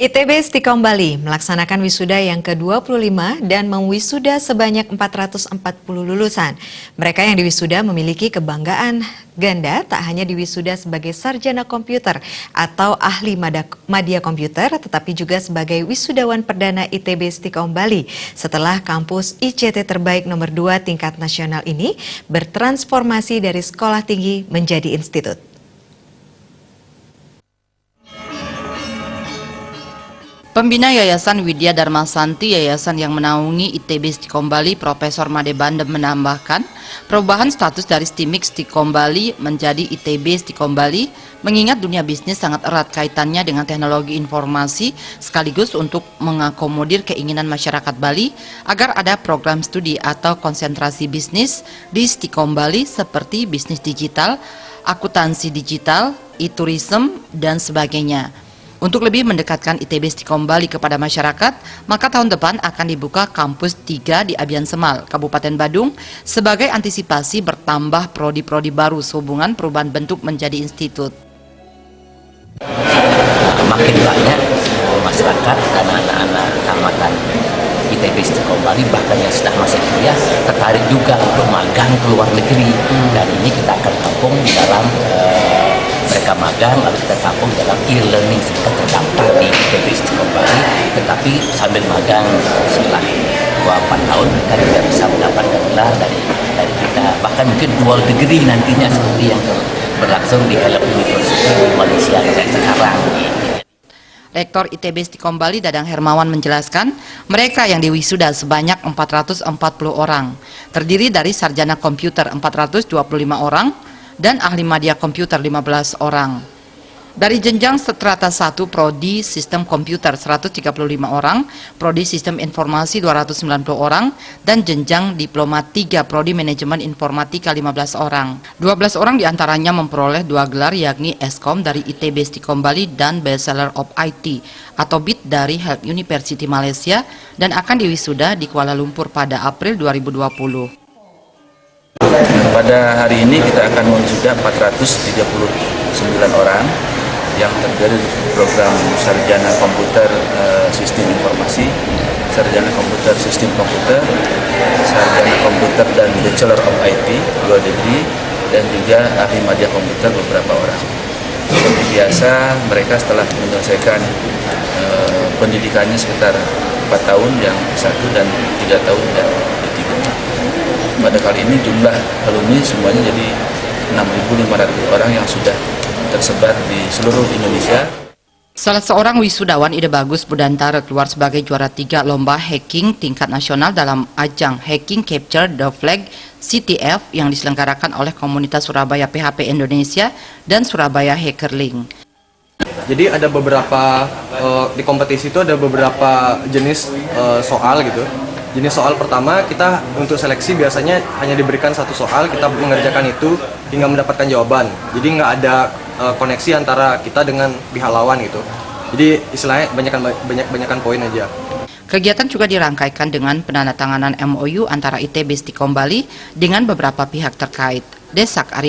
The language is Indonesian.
ITB Stikom Bali melaksanakan wisuda yang ke-25 dan mewisuda sebanyak 440 lulusan. Mereka yang diwisuda memiliki kebanggaan ganda, tak hanya diwisuda sebagai sarjana komputer atau ahli media komputer, tetapi juga sebagai wisudawan perdana ITB Stikom Bali setelah kampus ICT terbaik nomor 2 tingkat nasional ini bertransformasi dari sekolah tinggi menjadi institut. Pembina Yayasan Widya Dharma Santi, yayasan yang menaungi ITB Stikom Bali, Profesor Made Bandem menambahkan, perubahan status dari STIMIK Stikom Bali menjadi ITB Stikom Bali mengingat dunia bisnis sangat erat kaitannya dengan teknologi informasi sekaligus untuk mengakomodir keinginan masyarakat Bali agar ada program studi atau konsentrasi bisnis di Stikom Bali seperti bisnis digital, akuntansi digital, e-tourism, dan sebagainya. Untuk lebih mendekatkan ITB Stikom Bali kepada masyarakat, maka tahun depan akan dibuka kampus 3 di Abian Semal, Kabupaten Badung, sebagai antisipasi bertambah prodi-prodi baru sehubungan perubahan bentuk menjadi institut. Makin banyak masyarakat dan anak-anak tamatan ITB Stikom Bali, bahkan yang sudah masuk kuliah, tertarik juga untuk magang ke luar negeri. Dan ini kita akan tampung di dalam mereka magang, lalu kita tampung dalam e-learning sehingga terdaftar di ITB Stikom Bali, tetapi sambil magang setelah 4 tahun mereka juga bisa mendapatkan gelar dari kita, bahkan mungkin dual degree nantinya seperti yang berlangsung di Hello University di Malaysia sekarang. Rektor ITB Stikom Bali Dadang Hermawan menjelaskan, mereka yang diwisuda sebanyak 440 orang, terdiri dari sarjana komputer 425 orang, dan ahli media komputer 15 orang. Dari jenjang strata 1 prodi sistem komputer 135 orang, prodi sistem informasi 290 orang, dan jenjang diploma 3 prodi manajemen informatika 15 orang. 12 orang diantaranya memperoleh 2 gelar yakni Eskom dari ITB Stikom Bali dan Bachelor of IT atau BIT dari Health University Malaysia dan akan diwisuda di Kuala Lumpur pada April 2020. Pada hari ini kita akan mewisuda 439 orang yang terdiri dari program sarjana komputer sistem informasi, sarjana komputer sistem komputer, sarjana komputer dan Bachelor of IT 2 degree, dan juga ahli media komputer beberapa orang. Seperti biasa, mereka setelah menyelesaikan pendidikannya sekitar 4 tahun yang 1 dan 3 tahun yang ketiga. Pada kali ini jumlah alumni semuanya jadi 6.500 orang yang sudah tersebar di seluruh Indonesia. Salah seorang wisudawan Ide Bagus Budantara keluar sebagai juara 3 lomba hacking tingkat nasional dalam ajang Hacking Capture the Flag CTF yang diselenggarakan oleh komunitas Surabaya PHP Indonesia dan Surabaya Hackerlink. Jadi ada beberapa di kompetisi itu ada beberapa jenis soal gitu. Jenis soal pertama kita untuk seleksi biasanya hanya diberikan 1 soal, kita mengerjakan itu hingga mendapatkan jawaban. Jadi nggak ada koneksi antara kita dengan pihak lawan gitu. Jadi istilahnya banyakan poin aja. Kegiatan juga dirangkaikan dengan penandatanganan MOU antara ITB Stikom Bali dengan beberapa pihak terkait. Desak Ari